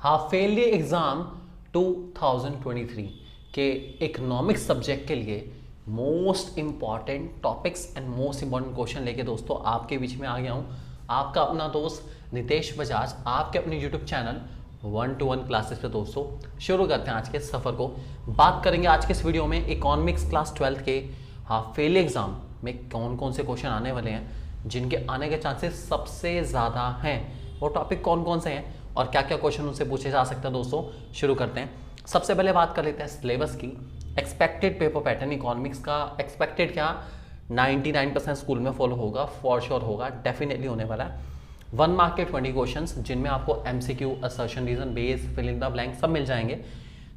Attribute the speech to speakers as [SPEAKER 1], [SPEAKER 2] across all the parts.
[SPEAKER 1] Half yearly exam 2023 के economics subject के लिए most important topics and most important question लेके दोस्तों आपके बीच में आ गया हूँ। आपका अपना दोस्त नितेश बजाज, आपके अपने यूट्यूब चैनल 1-to-1 क्लासेस पे दोस्तों शुरू करते हैं आज के सफ़र को। बात करेंगे आज के इस वीडियो में इकोनॉमिक्स क्लास 12 के हाफ ईयरली एग्जाम में कौन कौन से क्वेश्चन आने वाले हैं, जिनके आने के चांसेस सबसे ज़्यादा हैं, वो टॉपिक कौन कौन से हैं और क्या क्या क्वेश्चन उनसे पूछे जा सकते हैं। दोस्तों शुरू करते हैं। सबसे पहले बात कर लेते हैं सिलेबस की। एक्सपेक्टेड पेपर पैटर्न इकोनॉमिक्स का एक्सपेक्टेड क्या 99% स्कूल में फॉलो होगा, फॉर श्योर होगा, डेफिनेटली होने वाला है। 1 मार्क के 20 क्वेश्चंस जिनमें आपको MCQ, assertion, reason base, fill in the blank सब मिल जाएंगे।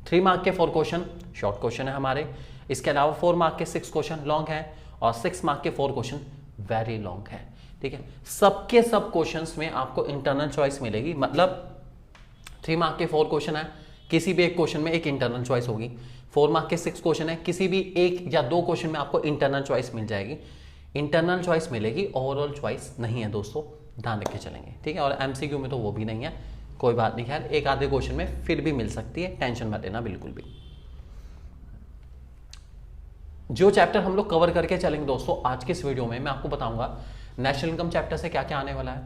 [SPEAKER 1] 3 मार्क के 4 क्वेश्चन शॉर्ट क्वेश्चन है हमारे। इसके अलावा 4 मार्क के 6 क्वेश्चन लॉन्ग है और 6 मार्क के 4 क्वेश्चन वेरी लॉन्ग है। ठीक है, सबके सब क्वेश्चंस में आपको इंटरनल चॉइस मिलेगी। मतलब 3 मार्क के 4 क्वेश्चन है, किसी भी एक क्वेश्चन में एक इंटरनल चॉइस होगी। 4 मार्क के 6 क्वेश्चन है, किसी भी एक या 2 क्वेश्चन में आपको इंटरनल चॉइस मिल जाएगी। इंटरनल चॉइस मिलेगी, ओवरऑल चॉइस नहीं है दोस्तों, ध्यान रख के चलेंगे। ठीक है, और एमसीक्यू में तो वो भी नहीं है, कोई बात नहीं। खैर एक आधे क्वेश्चन में फिर भी मिल सकती है, टेंशन मत लेना बिल्कुल भी। जो चैप्टर हम लोग कवर करके चलेंगे दोस्तों आज के इस वीडियो में, मैं आपको बताऊंगा नेशनल इनकम चैप्टर से क्या क्या आने वाला है,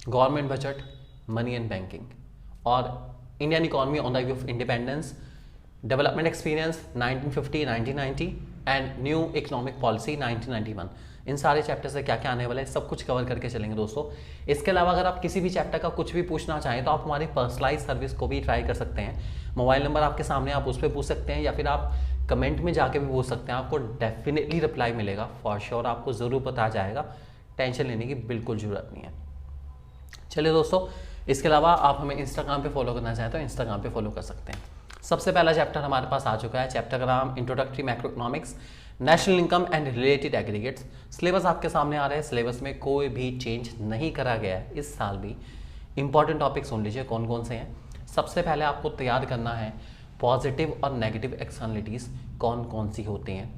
[SPEAKER 1] government budget, money and banking, और Indian economy on the way of independence, development experience 1950 1990 and new economic policy 1991। इन सारे चैप्टर से क्या क्या आने वाला है सब कुछ कवर करके चलेंगे दोस्तों। इसके अलावा अगर आप किसी भी चैप्टर का कुछ भी पूछना चाहें तो आप हमारी पर्सनलाइज सर्विस को भी ट्राई कर सकते हैं। मोबाइल नंबर आपके सामने, आप उस पर पूछ सकते हैं या फिर आप कमेंट में जाके भी पूछ सकते हैं। आपको डेफिनेटली रिप्लाई मिलेगा, फॉर श्योर आपको ज़रूर पता जाएगा, टेंशन लेने की बिल्कुल ज़रूरत नहीं है। चलिए दोस्तों, इसके अलावा आप हमें इंस्टाग्राम पे फॉलो करना चाहें तो इंस्टाग्राम पे फॉलो कर सकते हैं। सबसे पहला चैप्टर हमारे पास आ चुका है, चैप्टर का नाम introductory macro economics, national income and related aggregates. Syllabus आपके सामने आ रहा है, सिलेबस में कोई भी चेंज नहीं करा गया है इस साल भी। इंपॉर्टेंट टॉपिक सुन लीजिए कौन कौन से हैं। सबसे पहले आपको तैयार करना है पॉजिटिव और नेगेटिव एक्सटर्नलिटीज़ कौन कौन सी होती हैं।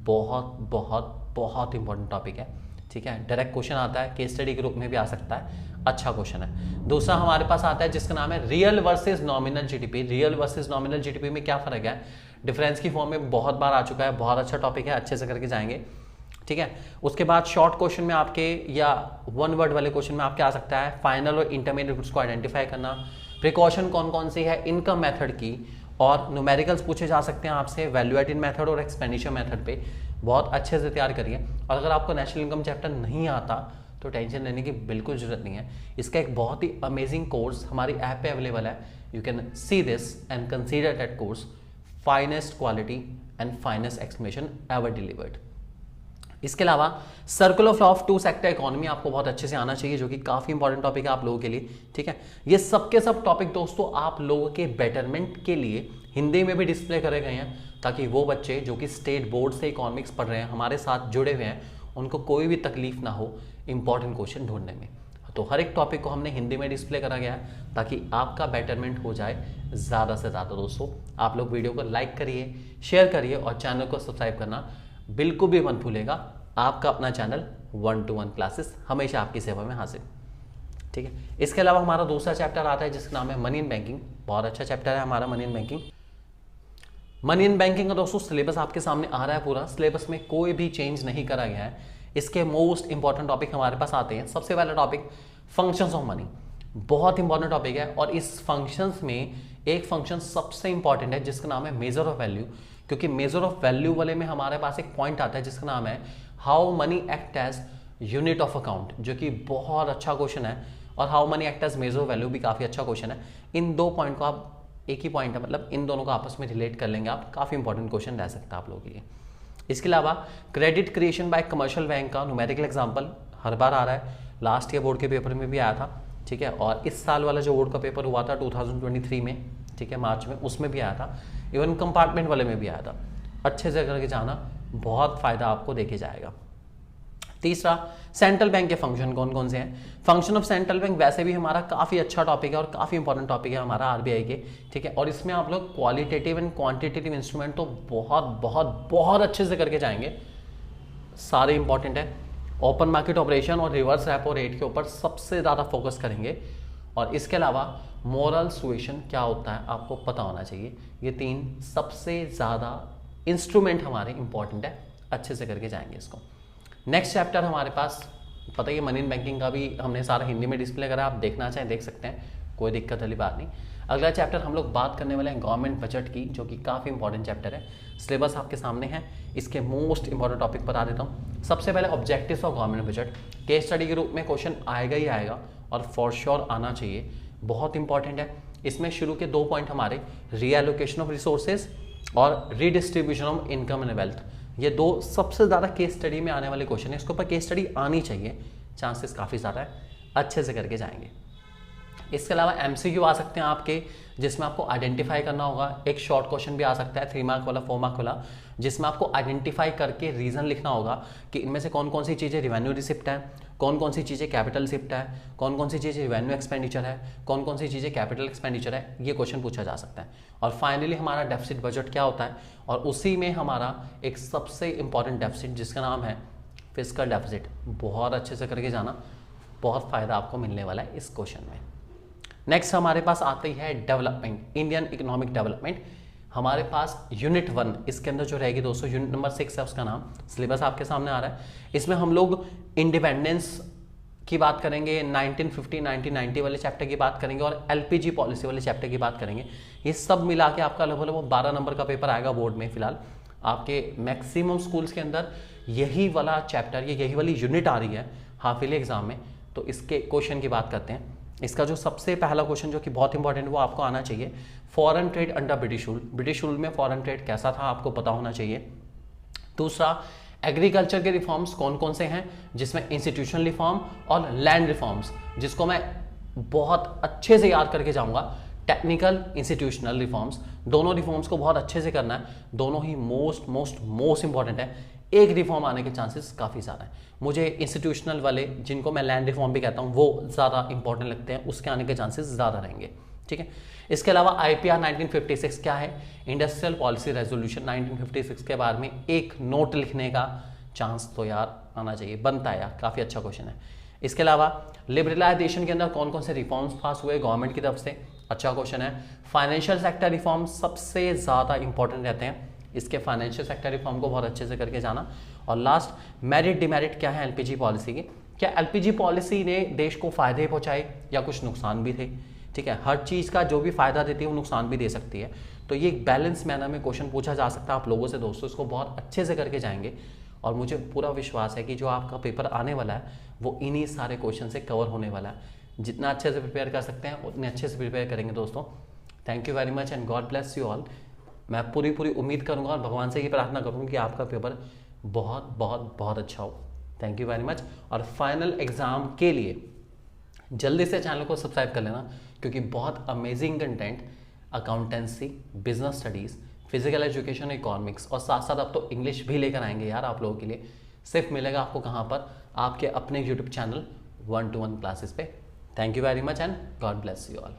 [SPEAKER 1] बहुत बहुत बहुत इंपॉर्टेंट टॉपिक है। ठीक है, डायरेक्ट क्वेश्चन आता है, केस स्टडी के रूप में भी आ सकता है, अच्छा क्वेश्चन है। दूसरा हमारे पास आता है जिसका नाम है real versus nominal GDP. Real versus nominal GDP में क्या फर्क है, डिफरेंस की फॉर्म में बहुत बार आ चुका है, बहुत अच्छा टॉपिक है, अच्छे से करके जाएंगे। ठीक है, उसके बाद शॉर्ट क्वेश्चन में आपके या 1 वर्ड वाले क्वेश्चन में आपके आ सकता है फाइनल और इंटरमीडिएट रूट्स को आइडेंटिफाई करना, प्रिकॉशन कौन कौन सी है इनकम मेथड की, और न्यूमेरिकल्स पूछे जा सकते हैं आपसे वैल्यू एडिड मेथड और एक्सपेंडिचर मेथड पे। बहुत अच्छे से तैयार करिए। और अगर आपको नेशनल इनकम चैप्टर नहीं आता तो टेंशन लेने की बिल्कुल जरूरत नहीं है। इसका एक बहुत ही अमेजिंग कोर्स हमारी ऐप पे अवेलेबल है। You can see this and consider that course finest quality and finest explanation ever delivered. इसके अलावा circle of law of 2 sector economy आपको बहुत अच्छे से आना चाहिए, जो कि काफ़ी इंपॉर्टेंट टॉपिक है आप लोगों के लिए। ठीक है, ये सब के सब टॉपिक दोस्तों आप लोगों के बेटरमेंट के लिए हिंदी में भी डिस्प्ले करे गए हैं, ताकि वो बच्चे जो कि स्टेट बोर्ड से इकोनॉमिक्स पढ़ रहे हैं, हमारे साथ जुड़े हुए हैं, उनको कोई भी तकलीफ ना हो इंपॉर्टेंट क्वेश्चन ढूंढने में। तो हर एक टॉपिक को हमने हिंदी में डिस्प्ले करा गया है ताकि आपका बेटरमेंट हो जाए ज़्यादा से ज़्यादा। दोस्तों आप लोग वीडियो को लाइक करिए, शेयर करिए और चैनल को सब्सक्राइब करना बिल्कुल भी मत भूलेगा। आपका अपना चैनल 1-to-1 क्लासेस हमेशा आपकी सेवा में हाजिर। ठीक है, इसके अलावा हमारा दूसरा चैप्टर आता है जिसका नाम है मनी एंड बैंकिंग। बहुत अच्छा चैप्टर है हमारा money and banking. Money and banking का दोस्तों सिलेबस आपके सामने आ रहा है पूरा, सिलेबस में कोई भी चेंज नहीं करा गया है। इसके मोस्ट इंपॉर्टेंट टॉपिक हमारे पास आते हैं। सबसे पहला टॉपिक फंक्शंस ऑफ मनी, बहुत इंपॉर्टेंट टॉपिक है। और इस फंक्शंस में एक फंक्शन सबसे इंपॉर्टेंट है जिसका नाम है मेजर ऑफ वैल्यू, क्योंकि मेजर ऑफ वैल्यू वाले में हमारे पास एक पॉइंट आता है जिसका नाम है how money act as unit of account, जो कि बहुत अच्छा क्वेश्चन है। और how money act as measure of value भी काफ़ी अच्छा क्वेश्चन है। इन 2 पॉइंट को आप, एक ही पॉइंट है मतलब इन दोनों को आपस में रिलेट कर लेंगे आप, काफ़ी इंपॉर्टेंट क्वेश्चन रह सकता है आप लोगों के लिए। इसके अलावा credit creation bye commercial bank का न्यूमेरिकल एग्जांपल हर बार आ रहा है, लास्ट ईयर बोर्ड के पेपर में भी आया था। ठीक है, और इस साल वाला जो बोर्ड का पेपर हुआ था 2023 में, ठीक है मार्च में, उसमें भी आया था। इवन कंपार्टमेंट वाले में भी आया था। अच्छे से करके जाना, बहुत फायदा आपको देके जाएगा। तीसरा, सेंट्रल बैंक के फंक्शन कौन कौन से हैं। फंक्शन ऑफ सेंट्रल बैंक वैसे भी हमारा काफ़ी अच्छा टॉपिक है और काफ़ी इंपॉर्टेंट टॉपिक है हमारा आरबीआई के। ठीक है, और इसमें आप लोग क्वालिटेटिव एंड क्वांटिटेटिव इंस्ट्रूमेंट तो बहुत बहुत बहुत अच्छे से करके जाएंगे, सारे इंपॉर्टेंट है। ओपन मार्केट ऑपरेशन और रिवर्स रेपो रेट के ऊपर सबसे ज़्यादा फोकस करेंगे। और इसके अलावा मोरल सुएशन क्या होता है आपको पता होना चाहिए। ये 3 सबसे ज़्यादा इंस्ट्रूमेंट हमारे इंपॉर्टेंट है, अच्छे से करके जाएंगे इसको। नेक्स्ट चैप्टर हमारे पास पता ही है, मनी इन बैंकिंग का भी हमने सारा हिंदी में डिस्प्ले करा, आप देखना चाहें देख सकते हैं, कोई दिक्कत वाली बात नहीं। अगला चैप्टर हम लोग बात करने वाले हैं गवर्नमेंट बजट की, जो कि काफ़ी इंपॉर्टेंट चैप्टर है। सिलेबस आपके सामने है, इसके मोस्ट इंपॉर्टेंट टॉपिक बता देता हूँ। सबसे पहले objectives of government budget, case study के रूप में क्वेश्चन आएगा ही आएगा और फॉर श्योर आना चाहिए, बहुत इंपॉर्टेंट है। इसमें शुरू के 2 पॉइंट हमारे रीएलोकेशन ऑफ रिसोर्सेज और redistribution of income and wealth, ये 2 सबसे ज़्यादा केस स्टडी में आने वाले क्वेश्चन है। इसके ऊपर केस स्टडी आनी चाहिए, चांसेस काफ़ी ज़्यादा है, अच्छे से करके जाएंगे। इसके अलावा एमसीक्यू आ सकते हैं आपके, जिसमें आपको आइडेंटिफाई करना होगा। एक शॉर्ट क्वेश्चन भी आ सकता है 3 मार्क वाला 4 मार्क वाला, जिसमें आपको आइडेंटिफाई करके रीज़न लिखना होगा कि इनमें से कौन कौन सी चीज़ें रिवेन्यू रिसिप्ट है, कौन कौन सी चीज़ें कैपिटल रिसिप्ट है, कौन कौन सी चीज़ें रिवेन्यू एक्सपेंडिचर है, कौन कौन सी चीज़ें कैपिटल एक्सपेंडिचर है। ये क्वेश्चन पूछा जा सकता है। और फाइनली हमारा डेफिसिट बजट क्या होता है, और उसी में हमारा एक सबसे इंपॉर्टेंट डेफिसिट जिसका नाम है फिस्कल डेफिसिट, बहुत अच्छे से करके जाना, बहुत फ़ायदा आपको मिलने वाला है इस क्वेश्चन में। नेक्स्ट हमारे पास आती है डेवलपमेंट, इंडियन इकोनॉमिक डेवलपमेंट। हमारे पास यूनिट 1 इसके अंदर जो रहेगी दोस्तों, यूनिट नंबर 6 है, उसका नाम, सिलेबस आपके सामने आ रहा है। इसमें हम लोग इंडिपेंडेंस की बात करेंगे, 1950 1990 वाले चैप्टर की बात करेंगे और एलपीजी पॉलिसी वाले चैप्टर की बात करेंगे। ये सब मिला के आपका लगभग 12 नंबर का पेपर आएगा बोर्ड में। फिलहाल आपके मैक्सिमम स्कूल्स के अंदर यही वाला चैप्टर, यही वाली यूनिट आ रही है हाफ ईयरली एग्जाम में। तो इसके क्वेश्चन की बात करते हैं। इसका जो सबसे पहला क्वेश्चन जो कि बहुत इंपॉर्टेंट वो आपको आना चाहिए, foreign trade under British rule, British rule में फॉरेन ट्रेड कैसा था आपको पता होना चाहिए। दूसरा, एग्रीकल्चर के रिफॉर्म्स कौन कौन से हैं, जिसमें इंस्टीट्यूशनल रिफॉर्म और लैंड रिफॉर्म्स, जिसको मैं बहुत अच्छे से याद करके जाऊंगा। टेक्निकल, इंस्टीट्यूशनल रिफॉर्म्स, दोनों रिफॉर्म्स को बहुत अच्छे से करना है, दोनों ही मोस्ट इंपॉर्टेंट है। एक रिफॉर्म आने के चांसेस काफ़ी ज़्यादा हैं। मुझे इंस्टीट्यूशनल वाले, जिनको मैं लैंड रिफॉर्म भी कहता हूँ, वो ज़्यादा इंपॉर्टेंट लगते हैं, उसके आने के चांसेस ज़्यादा रहेंगे। ठीक है। इसके अलावा आईपीआर 1956 क्या है, इंडस्ट्रियल पॉलिसी रेजोल्यूशन 1956 के बारे में एक नोट लिखने का चांस तो यार आना चाहिए, बनता है यार, काफ़ी अच्छा क्वेश्चन है। इसके अलावा लिबरलाइजेशन के अंदर कौन कौन से रिफॉर्म्स पास हुए गवर्नमेंट की तरफ से, अच्छा क्वेश्चन है। फाइनेंशियल सेक्टर रिफॉर्म सबसे ज़्यादा इंपॉर्टेंट रहते हैं, इसके फाइनेंशियल सेक्टर रिफॉर्म को बहुत अच्छे से करके जाना। और लास्ट, मेरिट डिमेरिट क्या है एलपीजी पॉलिसी की, क्या एलपीजी पॉलिसी ने देश को फायदे पहुंचाए या कुछ नुकसान भी थे। ठीक है, हर चीज़ का जो भी फायदा देती है वो नुकसान भी दे सकती है, तो ये एक बैलेंस मैनर में क्वेश्चन पूछा जा सकता है आप लोगों से दोस्तों, इसको बहुत अच्छे से करके जाएंगे। और मुझे पूरा विश्वास है कि जो आपका पेपर आने वाला है वो इन्हीं सारे क्वेश्चन से कवर होने वाला है। जितना अच्छे से प्रिपेयर कर सकते हैं उतने अच्छे से प्रिपेयर करेंगे दोस्तों। Thank you very much and God bless you all. मैं पूरी उम्मीद करूंगा और भगवान से ये प्रार्थना करूंगा कि आपका पेपर बहुत अच्छा हो। Thank you very much. और फाइनल एग्जाम के लिए जल्दी से चैनल को सब्सक्राइब कर लेना, क्योंकि बहुत amazing content accountancy, business studies, physical education, economics और साथ साथ अब तो इंग्लिश भी लेकर आएंगे यार आप लोगों के लिए। सिर्फ मिलेगा आपको कहाँ पर, आपके अपने यूट्यूब चैनल 1-to-1 क्लासेस पे। Thank you very much and God bless you all.